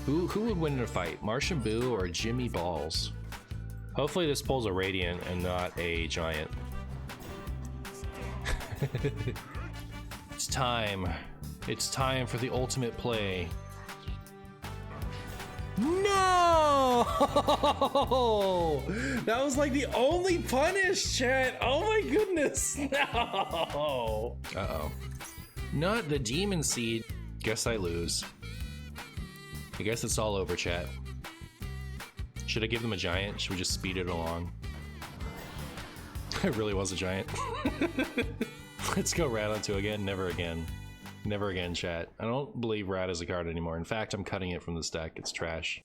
Who would win in a fight, MartianBuu or Jimmy Balls? Hopefully this pulls a Radiant and not a Giant. It's time. It's time for the ultimate play. No! That was like the only punish, chat. Oh my goodness. No. Uh-oh. Not the Demon Seed. Guess I lose. I guess it's all over, chat. Should I give them a Giant? Should we just speed it along? It really was a Giant. Let's go Rat on 2 again. Never again. Never again, chat. I don't believe Rat is a card anymore. In fact, I'm cutting it from this deck. It's trash.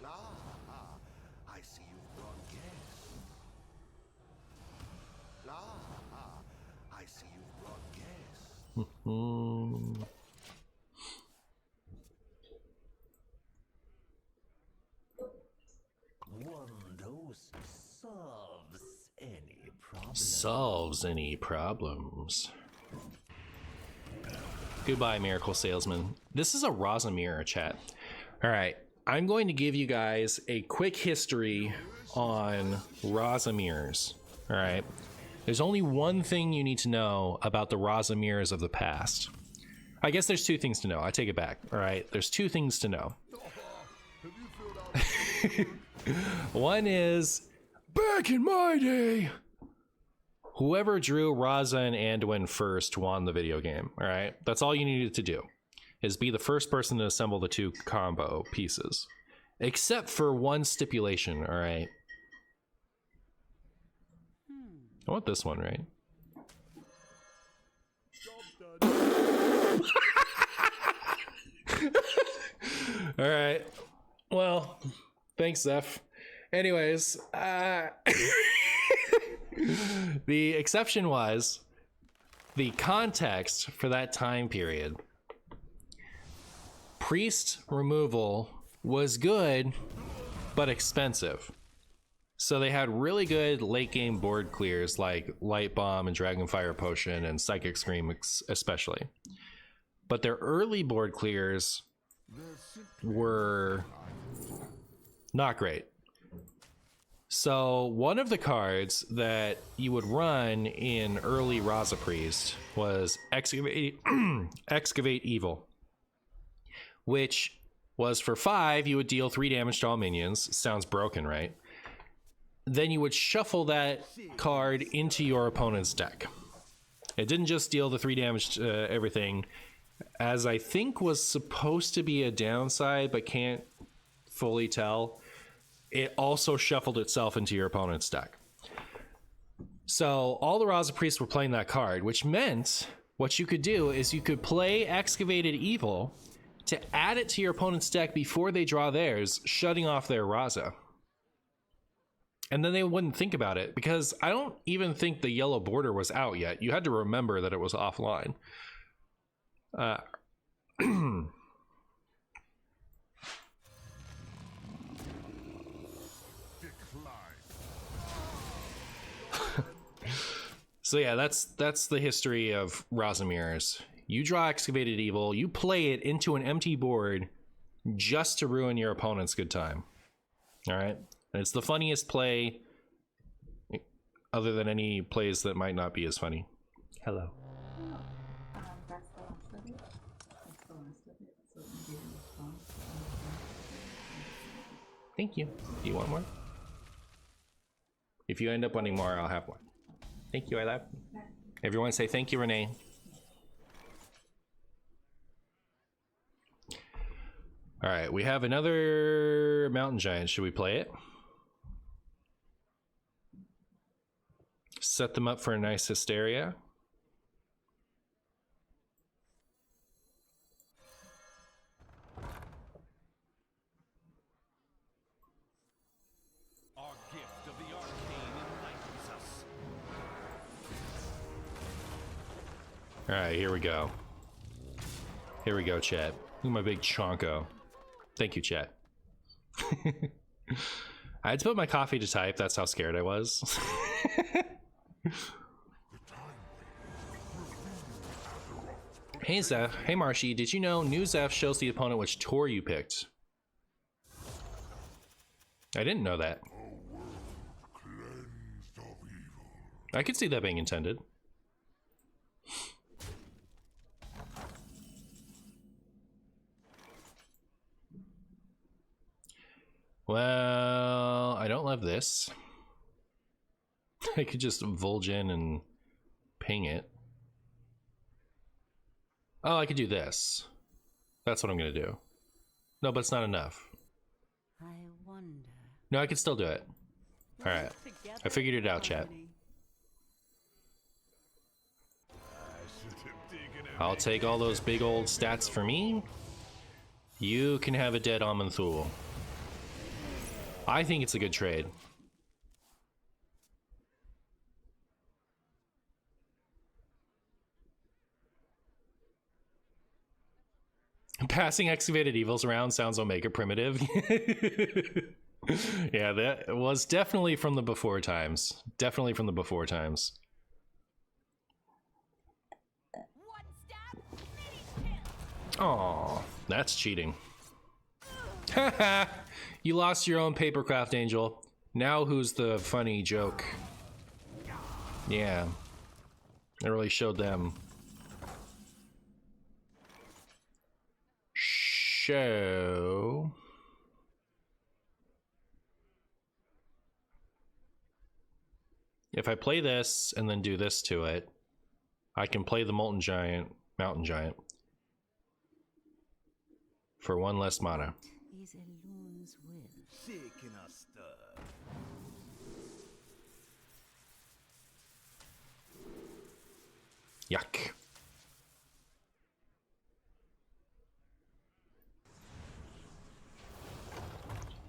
I see you've brought guests. I see you've brought guests. One dose solves any problem. Solves any problems. Goodbye, Miracle Salesman. This is a Raza mirror, chat. All right, I'm going to give you guys a quick history on Raza mirrors. All right, there's only one thing you need to know about the Raza mirrors of the past. I guess there's two things to know. I take it back. All right, there's two things to know. One is, back in my day, whoever drew Raza and Anduin first won the video game. All right, that's all you needed to do, is be the first person to assemble the two combo pieces, except for one stipulation. All right, I want this one, right? All right, well, thanks, Zeph. Anyways, the exception was the context for that time period. Priest removal was good, but expensive. So they had really good late game board clears like Light Bomb and Dragonfire Potion and Psychic Scream especially. But their early board clears were not great. So one of the cards that you would run in early Raza Priest was Excavate Evil, which was for 5, you would deal 3 damage to all minions. Sounds broken, right? Then you would shuffle that card into your opponent's deck. It didn't just deal the 3 damage to everything, as I think was supposed to be a downside, but can't fully tell. It also shuffled itself into your opponent's deck. So all the Raza Priests were playing that card, which meant what you could do is you could play Excavated Evil to add it to your opponent's deck before they draw theirs, shutting off their Raza. And then they wouldn't think about it, because I don't even think the yellow border was out yet. You had to remember that it was offline. So yeah, that's the history of Raza mirrors. You draw Excavated Evil, you play it into an empty board just to ruin your opponent's good time. All right, and it's the funniest play, other than any plays that might not be as funny. Hello. That's the last of it. That's the last of it. So it can be a response. Thank you. Do you want more? If you end up wanting more, I'll have one. Thank you, I love you. Everyone say thank you, Renee. All right, we have another Mountain Giant. Should we play it? Set them up for a nice Hysteria. Our gift of the arcane enlightens us. All right, here we go. Here we go, chat. Look at my big chonko. Thank you, chat. I had to put my coffee to type. That's how scared I was. Hey Zeph, hey Marshy, did you know new Zeph shows the opponent which tour you picked? I didn't know that. I could see that being intended. Well, I don't love this. I could just Vol'jin and ping it. Oh, I could do this. That's what I'm gonna do. No, but it's not enough. I wonder. No, I can still do it. All right, I figured it out, chat. I'll take all those big old stats for me. You can have a dead Aman'Thul. I think it's a good trade. Passing Excavated Evils around sounds Omega primitive. Yeah, that was definitely from the before times. Definitely from the before times. Aw, that's cheating. Haha, you lost your own papercraft, Angel. Now who's the funny joke? Yeah, it really showed them. Show. If I play this and then do this to it, I can play the Mountain Giant for one less mana. Is Elun's will. Shaking a stir. Yuck.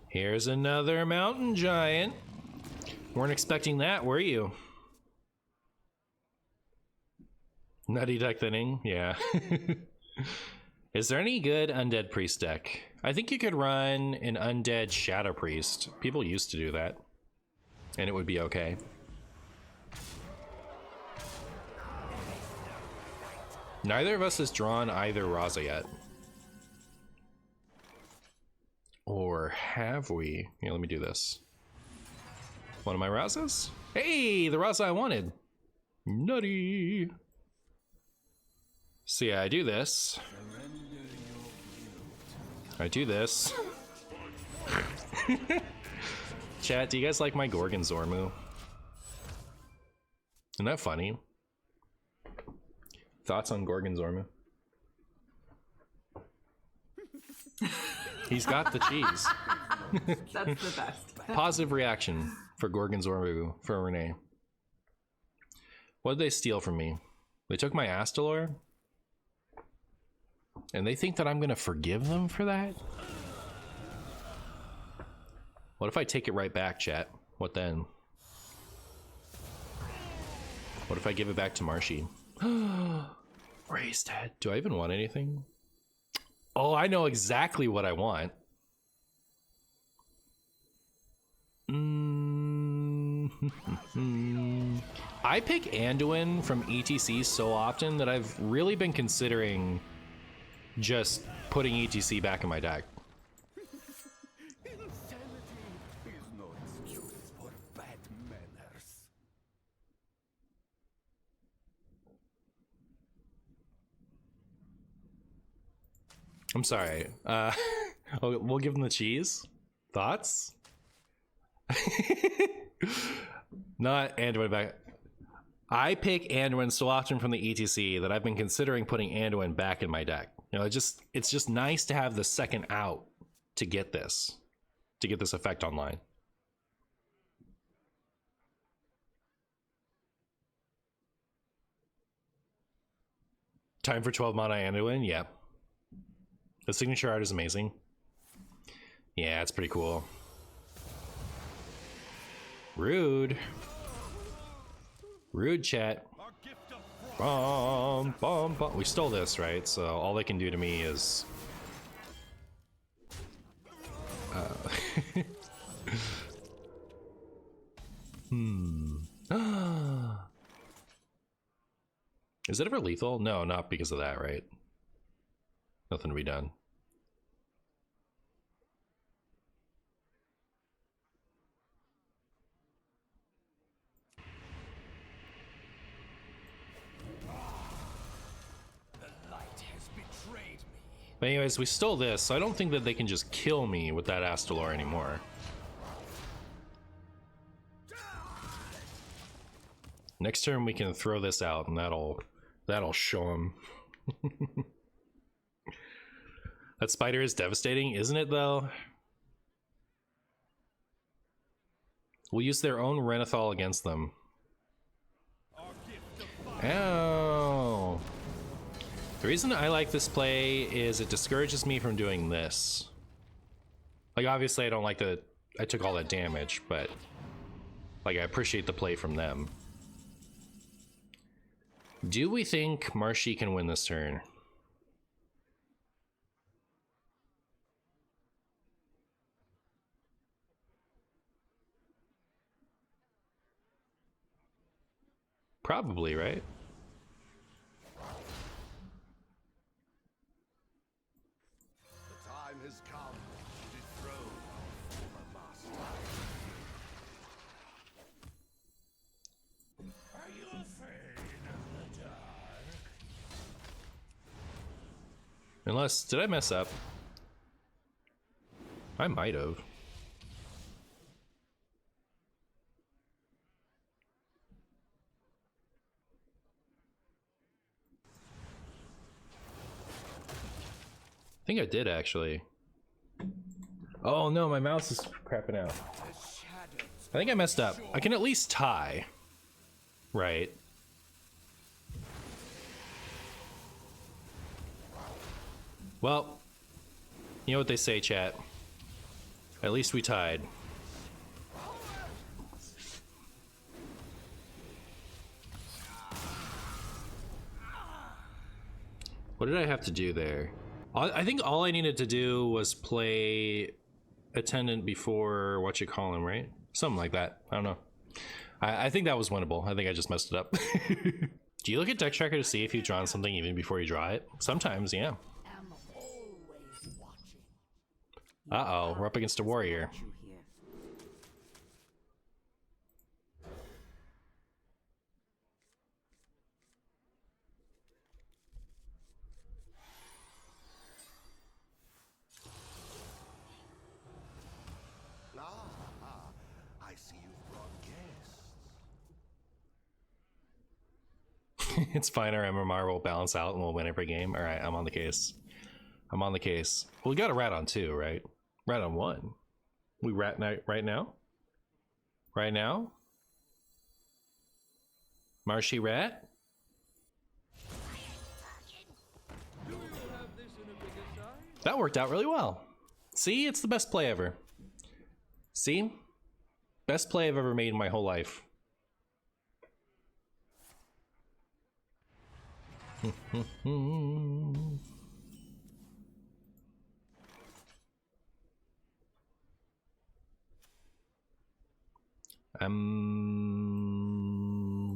Here's another Mountain Giant. Weren't expecting that, were you? Nutty deck thinning, yeah. Is there any good Undead Priest deck? I think you could run an Undead Shadow Priest. People used to do that. And it would be okay. Neither of us has drawn either Raza yet. Or have we? Here, let me do this. One of my Razas? Hey, the Raza I wanted. Nutty. So yeah, I do this. I do this. Chat, do you guys like my Gorgon Zormu? Isn't that funny? Thoughts on Gorgon Zormu? He's got the cheese. That's the best. Positive reaction for Gorgon Zormu for Renee. What did they steal from me? They took my Astalor? And they think that I'm gonna forgive them for that? What if I take it right back, chat? What then? What if I give it back to Marshy? Ray's dead. Do I even want anything? Oh, I know exactly what I want. I pick Anduin from ETC so often that I've really been considering just putting ETC back in my deck. Insanity is no excuse for bad manners. I'm sorry. We'll give them the cheese. Thoughts? Not Anduin back. I pick Anduin so often from the ETC that I've been considering putting Anduin back in my deck. You know, it's just nice to have the second out to get this effect online. Time for 12 mana Anduin, yeah. The signature art is amazing. Yeah, it's pretty cool. Rude. Rude, chat. Bum, bum, bum. We stole this, right? So all they can do to me is... Is it ever lethal? No, not because of that, right? Nothing to be done. But anyways, we stole this, so I don't think that they can just kill me with that Astalor anymore. Next turn we can throw this out, and that'll show them. That spider is devastating, isn't it though? We'll use their own Renathal against them. Ow! The reason I like this play is it discourages me from doing this. Like, obviously I don't like that I took all that damage, but like I appreciate the play from them. Do we think Marshy can win this turn? Probably, right? The time has come to dethrone our former master. Are you afraid of the dark? Unless, did I mess up? I might have. I think I did actually. Oh no, my mouse is crapping out. I think I messed up. I can at least tie. Right. Well, you know what they say, chat. At least we tied. What did I have to do there? I think all I needed to do was play Attendant before what you call him, right? Something like that. I don't know. I think that was winnable. I think I just messed it up. Do you look at deck tracker to see if you've drawn something even before you draw it? Sometimes, yeah. Uh-oh, we're up against a warrior. I see you've brought guests. It's fine, our MMR will balance out and we'll win every game. All right, I'm on the case. I'm on the case. Well, we got a rat on 2, right? Rat on 1. We rat night right now? Right now? Marshy rat? That worked out really well. See, it's the best play ever. See? Best play I've ever made in my whole life.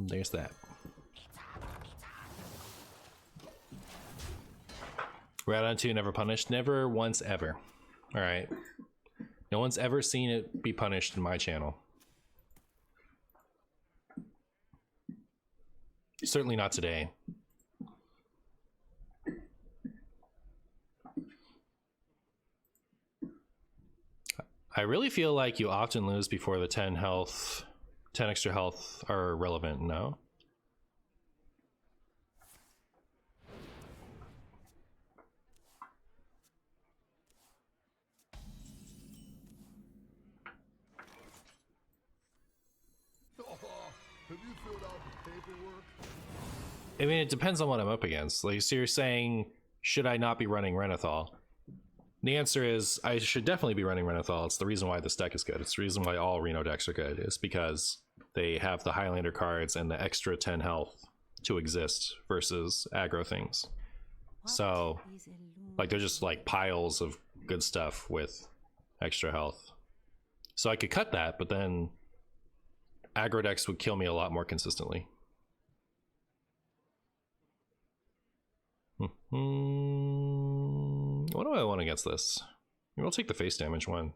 There's that. Rat on 2, never punished. Never once ever. All right. No one's ever seen it be punished in my channel. Certainly not today. I really feel like you often lose before the 10 health, 10 extra health are relevant, no? Have you filled out the paperwork? I mean, it depends on what I'm up against. Like, so you're saying, should I not be running Renathal? The answer is, I should definitely be running Renathal. It's the reason why this deck is good. It's the reason why all Reno decks are good. It's because they have the Highlander cards and the extra 10 health to exist versus aggro things. So, like, they're just like piles of good stuff with extra health. So I could cut that, but then aggro decks would kill me a lot more consistently. What do I want against this? Maybe I'll take the face damage one.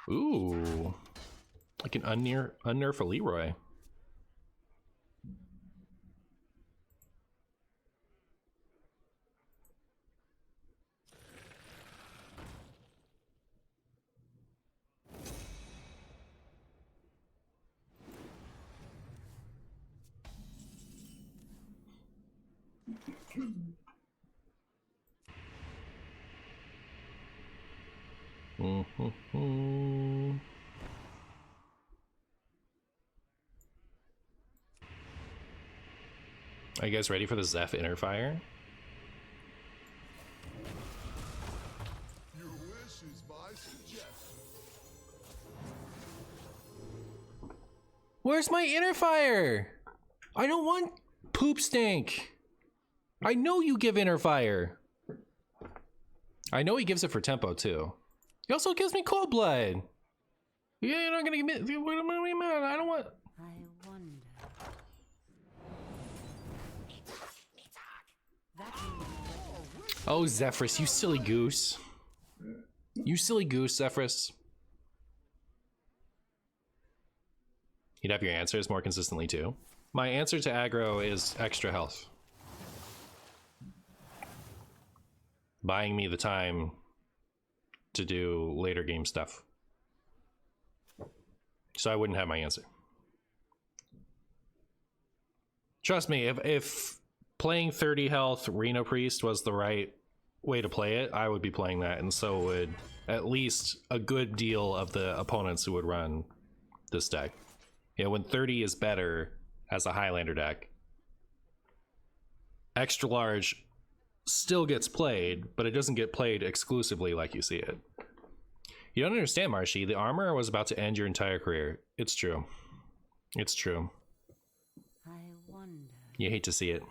Ooh. Like an unnerf a Leroy. Are you guys ready for the Zeph Inner Fire? Your wish is my suggestion. Where's my Inner Fire? I don't want poop stink. I know you give Inner Fire. I know he gives it for tempo too. He also gives me Cold Blood. Yeah, you're not gonna give me. What am I mad? I don't want. I wonder. Oh, Zephyrus, you silly goose. You silly goose, Zephyrus. You'd have your answers more consistently too. My answer to aggro is extra health. Buying me the time to do later game stuff. So I wouldn't have my answer. Trust me, if playing 30 health Reno Priest was the right way to play it, I would be playing that, and so would at least a good deal of the opponents who would run this deck. You know, when 30 is better as a Highlander deck, extra large still gets played, but it doesn't get played exclusively like you see it. You don't understand, Marshy. The armor was about to end your entire career. It's true. It's true. I wonder. You hate to see it.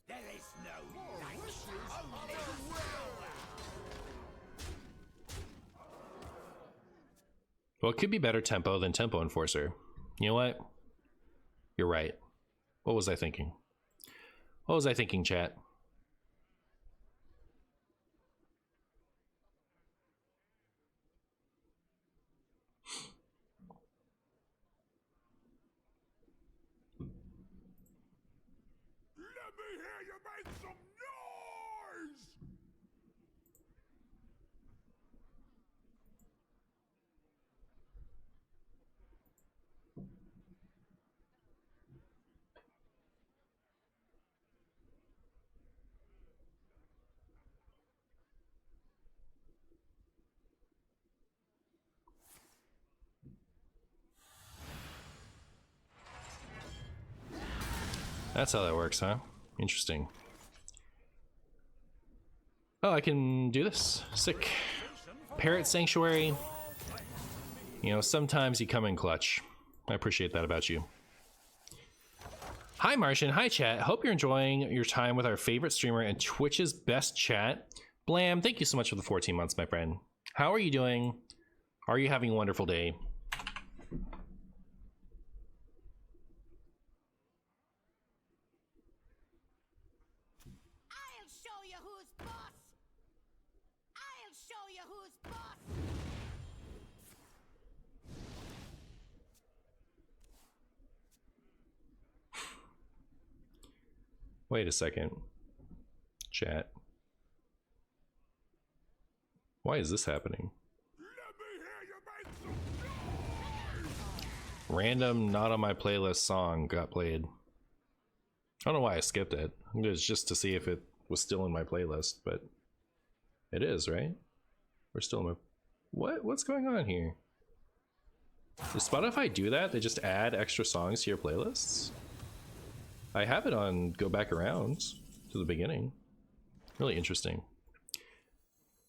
There is no light, only Well, it could be better tempo than Tempo Enforcer. You know what? You're right. What was I thinking? What was I thinking, chat? Let me hear you make some noise! That's how that works, huh? Interesting. Oh, I can do this. Sick. Parrot Sanctuary. You know, sometimes you come in clutch. I appreciate that about you. Hi, Martian. Hi, chat. Hope you're enjoying your time with our favorite streamer and Twitch's best chat. Blam, thank you so much for the 14 months, my friend. How are you doing? Are you having a wonderful day? I'll show you who's boss! I'll show you who's boss! Wait a second. Chat. Why is this happening? Let me hear you make some noise! Random not on my playlist song got played. I don't know why I skipped it. It was just to see if it was still in my playlist, but it is, right? We're still in my... What's going on here? Does Spotify do that? They just add extra songs to your playlists? I have it on Go Back Around to the beginning. Really interesting.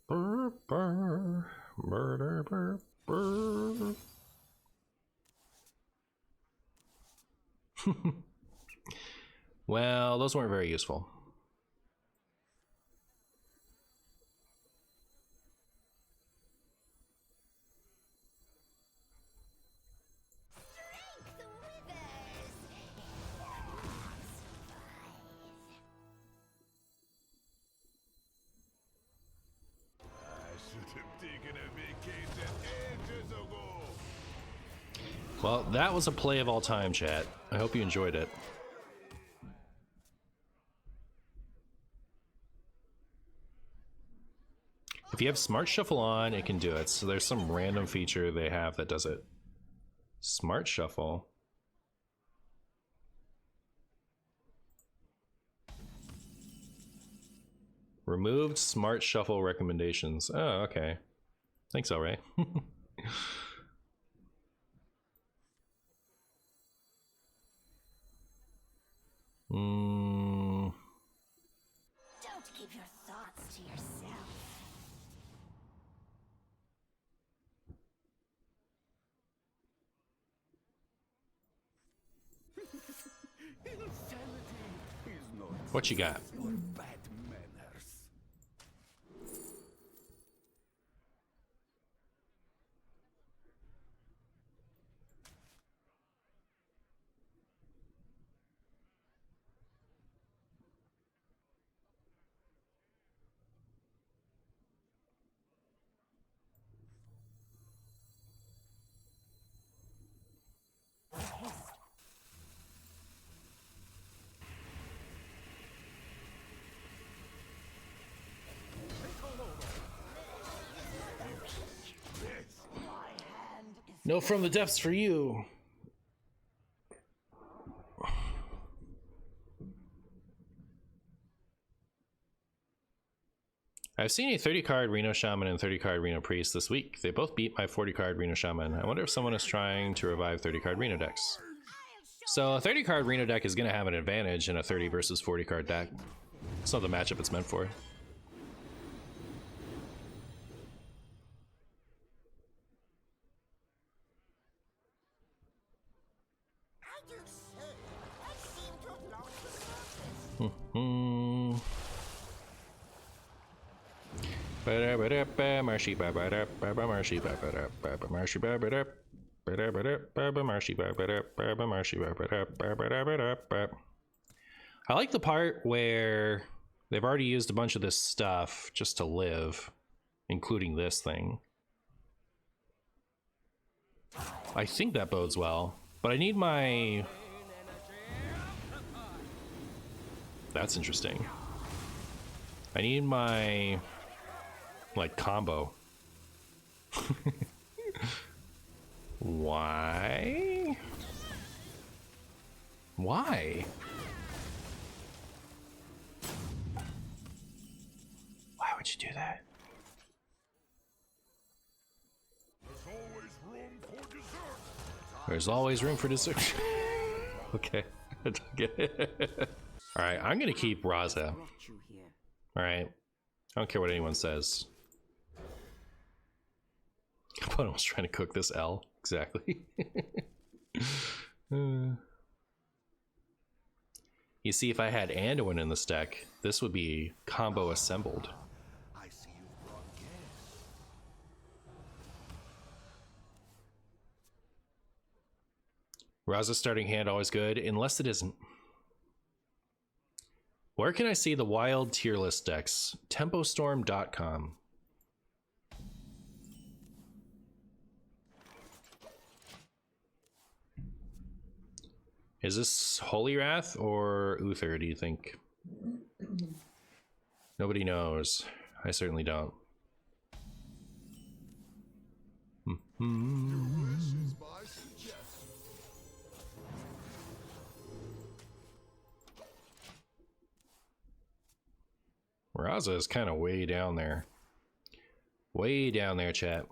Burr, burr, murder, burr, burr. Well, those weren't very useful. Drink the withers! Well, that was a play of all time, chat. I hope you enjoyed it. If you have Smart Shuffle on, it can do it. So there's some random feature they have that does it. Smart Shuffle. Removed Smart Shuffle recommendations. Oh, okay. Thanks, Elray. Don't keep your thoughts to yourself. What you got? Your bad manners. No From the Depths for you. I've seen a 30 card Reno Shaman and 30 card Reno Priest this week. They both beat my 40 card Reno Shaman. I wonder if someone is trying to revive 30 card Reno decks. So a 30 card Reno deck is going to have an advantage in a 30 versus 40 card deck. It's not the matchup it's meant for. I do so. I seem to have lost the purpose. Marshy Marshy I like the part where they've already used a bunch of this stuff just to live, including this thing. I think that bodes well, but I need my... That's interesting. I need my... like combo. Why? Why? Why would you do that? There's always room for dessert. Okay. I don't get it. Alright, I'm gonna keep Raza. Alright. I don't care what anyone says. Opponent was trying to cook this L. Exactly. You see, if I had Anduin in this deck, this would be combo assembled. I see you've brought guests. Raza's starting hand always good, unless it isn't. Where can I see the wild tier list decks? Tempostorm.com. Is this Holy Wrath or Uther, do you think? Nobody knows. I certainly don't. This is my suggestion. Raza is kind of way down there. Way down there, chat.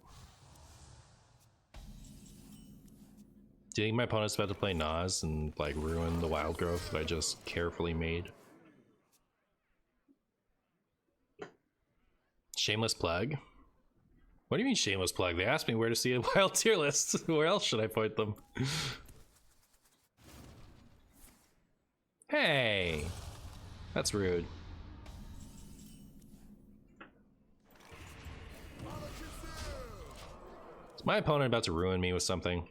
Do you think my opponent's about to play Nas and like ruin the wild growth that I just carefully made? Shameless plug? What do you mean shameless plug? They asked me where to see a wild tier list. Where else should I point them? Hey! That's rude. Is my opponent about to ruin me with something?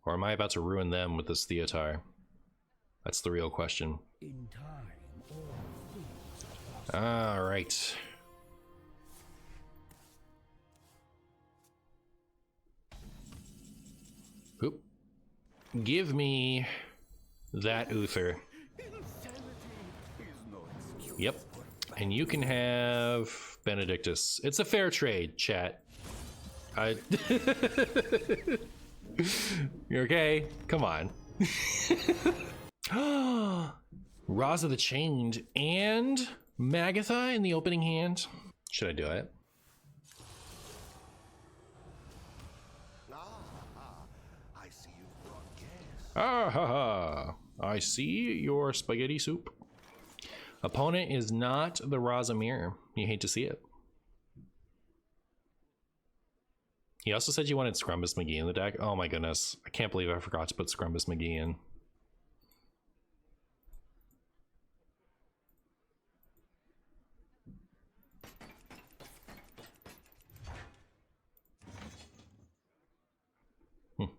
Or am I about to ruin them with this Theotar? That's the real question. Alright. Give me that Uther. Yep. And you can have Benedictus. It's a fair trade, chat. You're okay? Come on. Raza the Chained and Magatha in the opening hand. Should I do it? I see you brought guests. Ah ha ha. I see your spaghetti soup. Opponent is not the Raza mirror. You hate to see it. He also said you wanted Scrumbus McGee in the deck. Oh my goodness. I can't believe I forgot to put Scrumbus McGee in. Your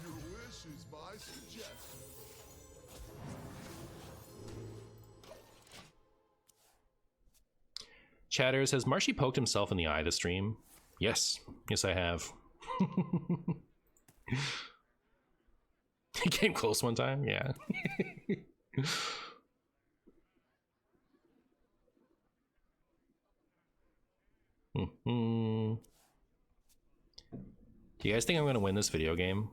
wish is my suggestion. Chatters, has Marshy poked himself in the eye to stream? Yes. Yes, I have. He came close one time? Yeah. Do you guys think I'm gonna win this video game?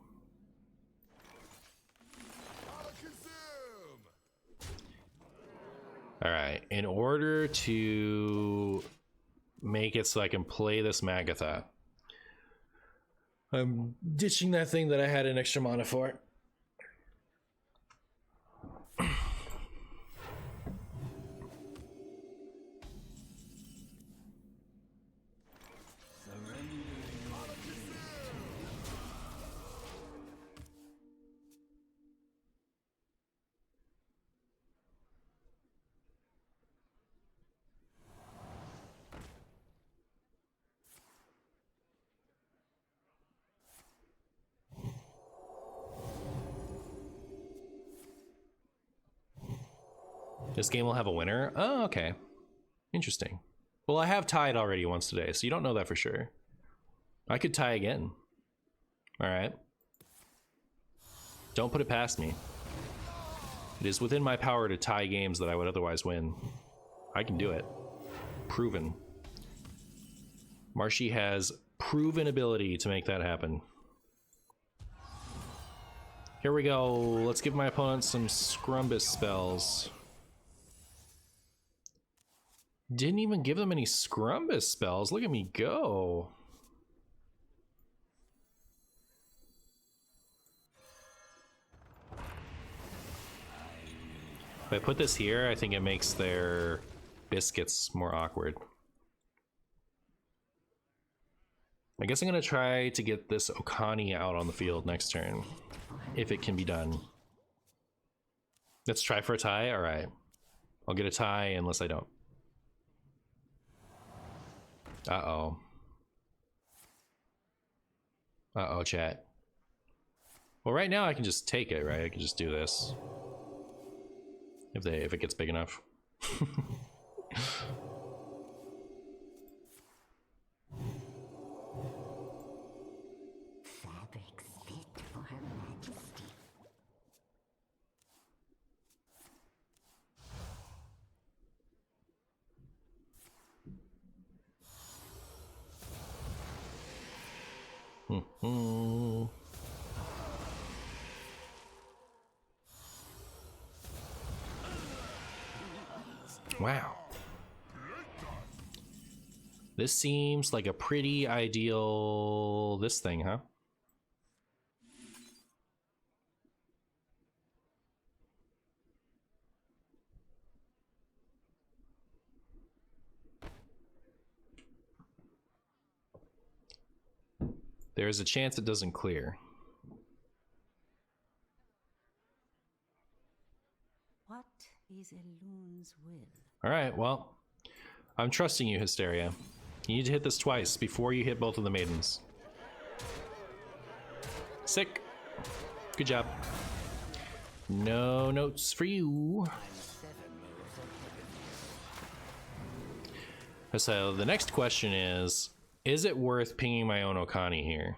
Alright, in order to make it so I can play this Magatha, I'm ditching that thing that I had an extra mana for. This game will have a winner? Oh, okay. Interesting. Well, I have tied already once today, so you don't know that for sure. I could tie again. Alright. Don't put it past me. It is within my power to tie games that I would otherwise win. I can do it. Proven. Marshy has proven ability to make that happen. Here we go. Let's give my opponent some Scrumbus spells. Didn't even give them any Scrumbus spells. Look at me go. If I put this here, I think it makes their biscuits more awkward. I guess I'm gonna try to get this Okani out on the field next turn, if it can be done. Let's try for a tie. All right, I'll get a tie unless I don't. Uh-oh. Uh-oh, chat. Well, right now I can just take it, right? I can just do this. If it gets big enough. Fabrics fit for Her Majesty. Wow. This seems like a pretty ideal this thing, huh? There's a chance it doesn't clear. What is a loon's will? All right, well, I'm trusting you, Hysteria. You need to hit this twice before you hit both of the maidens. Sick. Good job. No notes for you. So the next question is it worth pinging my own Okani here?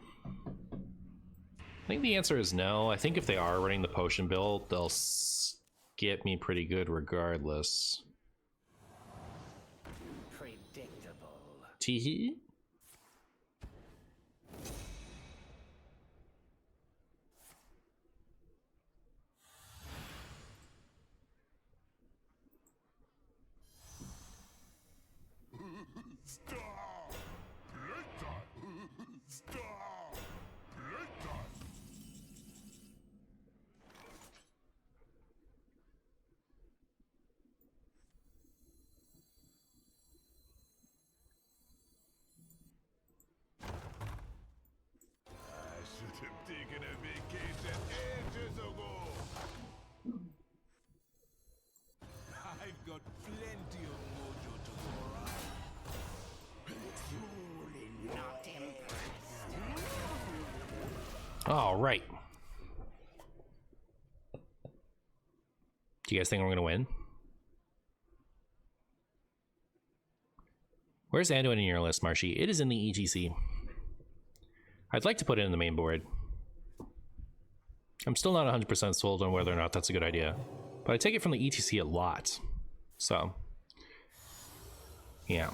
I think the answer is no. I think if they are running the potion build, they'll skip me pretty good regardless. Predictable. Teehee. Taken a vacation ages ago. I've got plenty of mojo to go around. Truly not impressed. All right. Do you guys think I'm gonna win? Where's Anduin in your list, Marshy? It is in the ETC. I'd like to put it in the main board. I'm still not 100% sold on whether or not that's a good idea, but I take it from the ETC a lot. So, yeah.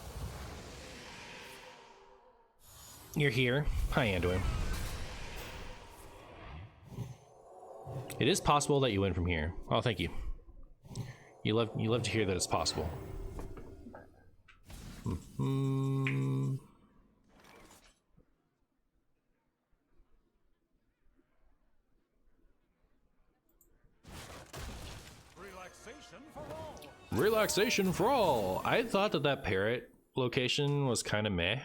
You're here. Hi, Anduin. It is possible that you win from here. Oh, thank you. You love to hear that it's possible. Relaxation for all. I thought that parrot location was kind of meh,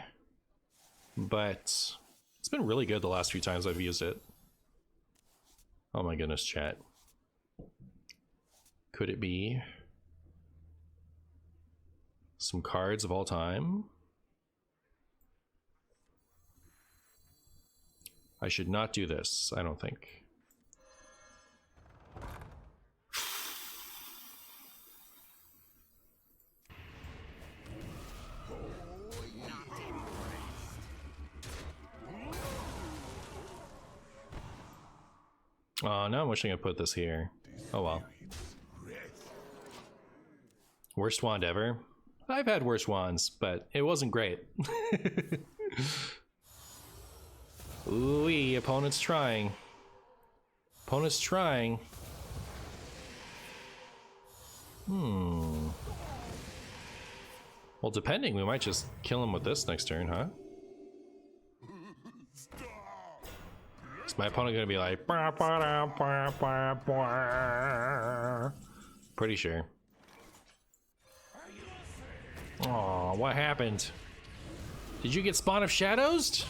but it's been really good the last few times I've used it. Oh my goodness, chat. Could it be some cards of all time? I should not do this, I don't think. Oh, now I'm wishing I put this here. Oh well. Worst wand ever? I've had worse wands, but it wasn't great. Ooh-wee, opponent's trying. Opponent's trying. Well, depending, we might just kill him with this next turn, huh? Is my opponent gonna be like, bah, bah, bah, bah, bah. Pretty sure. Oh, what happened? Did you get Spawn of Shadows?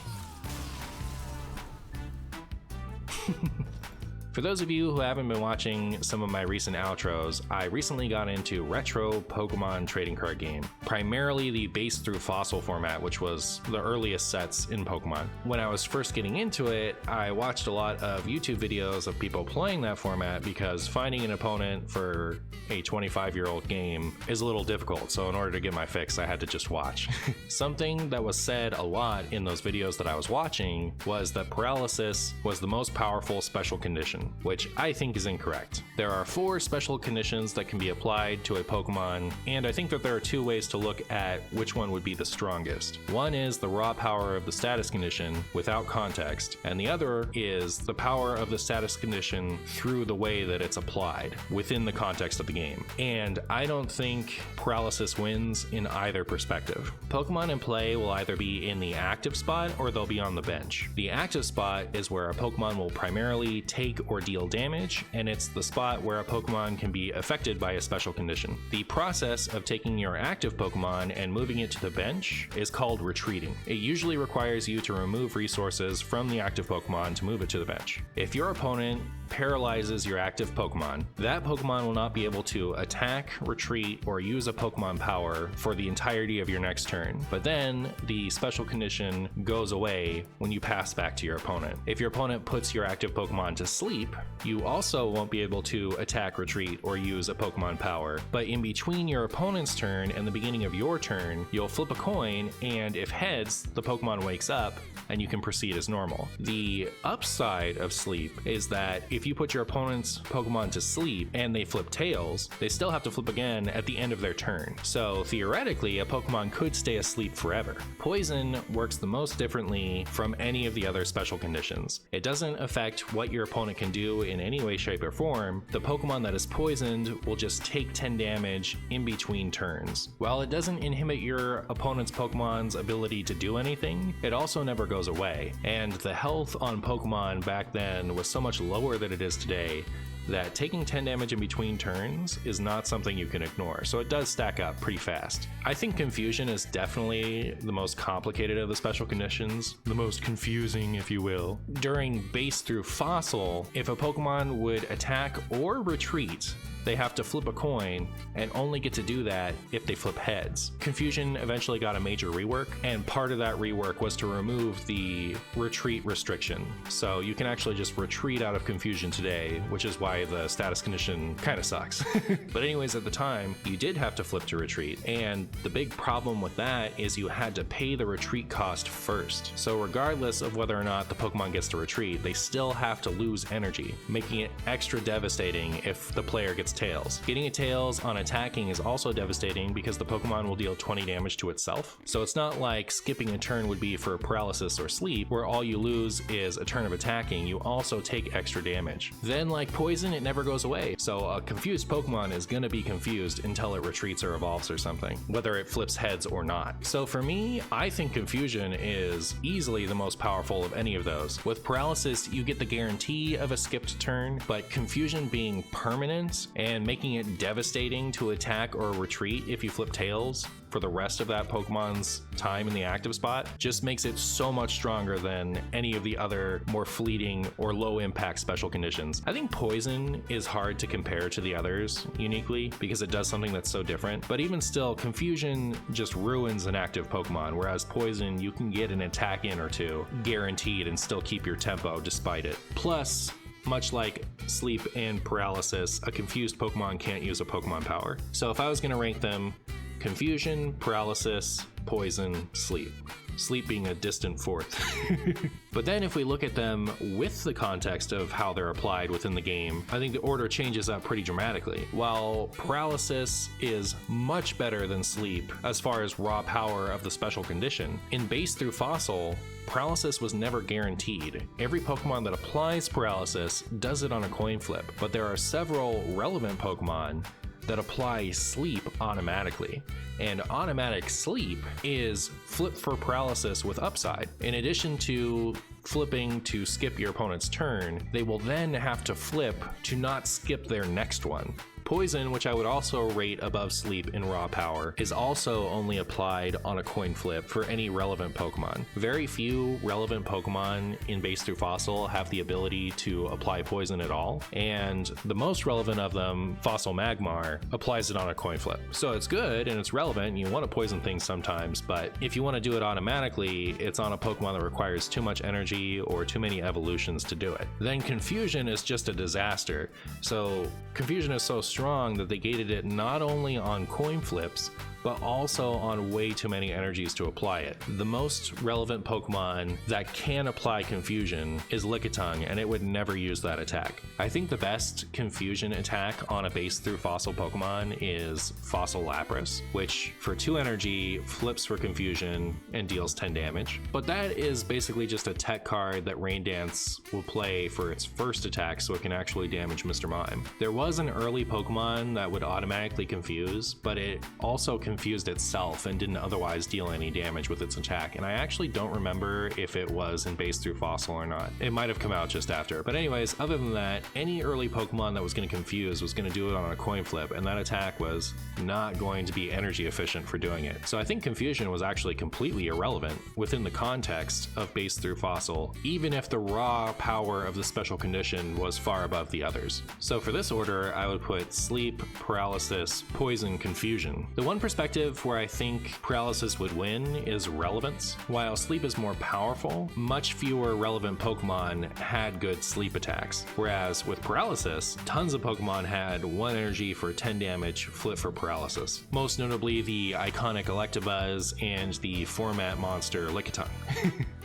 For those of you who haven't been watching some of my recent outros, I recently got into retro Pokemon trading card game, primarily the base through fossil format, which was the earliest sets in Pokemon. When I was first getting into it, I watched a lot of YouTube videos of people playing that format because finding an opponent for a 25-year-old game is a little difficult, so in order to get my fix, I had to just watch. Something that was said a lot in those videos that I was watching was that paralysis was the most powerful special condition, which I think is incorrect. There are 4 special conditions that can be applied to a Pokemon, and I think that there are 2 ways to look at which one would be the strongest. One is the raw power of the status condition without context, and the other is the power of the status condition through the way that it's applied within the context of the game. And I don't think paralysis wins in either perspective. Pokemon in play will either be in the active spot or they'll be on the bench. The active spot is where a Pokemon will primarily take or deal damage, and it's the spot where a Pokemon can be affected by a special condition. The process of taking your active Pokemon and moving it to the bench is called retreating. It usually requires you to remove resources from the active Pokemon to move it to the bench. If your opponent paralyzes your active Pokemon. That Pokemon will not be able to attack, retreat, or use a Pokemon power for the entirety of your next turn. But then the special condition goes away when you pass back to your opponent. If your opponent puts your active Pokemon to sleep, you also won't be able to attack, retreat, or use a Pokemon power. But in between your opponent's turn and the beginning of your turn, you'll flip a coin, and if heads, the Pokemon wakes up and you can proceed as normal. The upside of sleep is that if you put your opponent's Pokemon to sleep and they flip tails, they still have to flip again at the end of their turn. So theoretically, a Pokemon could stay asleep forever. Poison works the most differently from any of the other special conditions. It doesn't affect what your opponent can do in any way, shape, or form. The Pokemon that is poisoned will just take 10 damage in between turns. While it doesn't inhibit your opponent's Pokemon's ability to do anything, it also never goes away. And the health on Pokemon back then was so much lower than it is today that taking 10 damage in between turns is not something you can ignore, so it does stack up pretty fast. I think Confusion is definitely the most complicated of the special conditions, the most confusing, if you will. During base through Fossil, if a Pokemon would attack or retreat, they have to flip a coin and only get to do that if they flip heads. Confusion eventually got a major rework, and part of that rework was to remove the retreat restriction. So you can actually just retreat out of Confusion today, which is why the status condition kind of sucks. But anyways, at the time, you did have to flip to retreat, and the big problem with that is you had to pay the retreat cost first. So regardless of whether or not the Pokemon gets to retreat, they still have to lose energy, making it extra devastating if the player gets tails. Getting a tails on attacking is also devastating because the Pokemon will deal 20 damage to itself. So it's not like skipping a turn would be for paralysis or sleep, where all you lose is a turn of attacking. You also take extra damage. Then, like poison, it never goes away. So a confused Pokemon is gonna be confused until it retreats or evolves or something, whether it flips heads or not. So for me, I think Confusion is easily the most powerful of any of those. With paralysis, you get the guarantee of a skipped turn, but Confusion being permanent and making it devastating to attack or retreat if you flip tails for the rest of that Pokemon's time in the active spot just makes it so much stronger than any of the other more fleeting or low impact special conditions. I think Poison is hard to compare to the others uniquely because it does something that's so different, but even still, Confusion just ruins an active Pokemon, whereas Poison, you can get an attack in or two guaranteed and still keep your tempo despite it. Plus, much like sleep and paralysis, a confused Pokemon can't use a Pokemon power. So if I was going to rank them, Confusion, paralysis, poison, sleep. Sleep being a distant fourth. But then if we look at them with the context of how they're applied within the game, I think the order changes up pretty dramatically. While paralysis is much better than sleep as far as raw power of the special condition, in base through Fossil, paralysis was never guaranteed. Every Pokemon that applies paralysis does it on a coin flip, but there are several relevant Pokemon that apply sleep automatically. And automatic sleep is flip for paralysis with upside. In addition to flipping to skip your opponent's turn, they will then have to flip to not skip their next one. Poison, which I would also rate above sleep in raw power, is also only applied on a coin flip for any relevant Pokemon. Very few relevant Pokemon in base through Fossil have the ability to apply poison at all, and the most relevant of them, Fossil Magmar, applies it on a coin flip. So it's good and it's relevant, and you want to poison things sometimes, but if you want to do it automatically, it's on a Pokemon that requires too much energy or too many evolutions to do it. Then Confusion is just a disaster. So Confusion is so strong that they gated it not only on coin flips, but also on way too many energies to apply it. The most relevant Pokemon that can apply Confusion is Lickitung, and it would never use that attack. I think the best Confusion attack on a base through Fossil Pokemon is Fossil Lapras, which for 2 energy flips for Confusion and deals 10 damage. But that is basically just a tech card that Rain Dance will play for its first attack so it can actually damage Mr. Mime. There was an early Pokemon that would automatically confuse, but it also confused confused itself and didn't otherwise deal any damage with its attack. And I actually don't remember if it was in base through fossil or not. It might have come out just after. But anyways, other than that, any early Pokemon that was going to confuse was going to do it on a coin flip, and that attack was not going to be energy efficient for doing it. So I think confusion was actually completely irrelevant within the context of base through fossil, even if the raw power of the special condition was far above the others. So for this order, I would put sleep, paralysis, poison, confusion. The one perspective where I think paralysis would win is relevance. While sleep is more powerful, much fewer relevant Pokemon had good sleep attacks. Whereas with paralysis, tons of Pokemon had 1 energy for 10 damage, flip for paralysis. Most notably the iconic Electabuzz and the format monster Lickitung.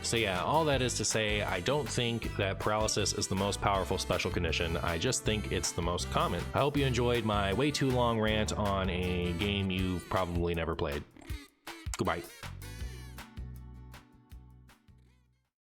So yeah, all that is to say, I don't think that paralysis is the most powerful special condition. I just think it's the most common. I hope you enjoyed my way too long rant on a game you've probably never played. Goodbye.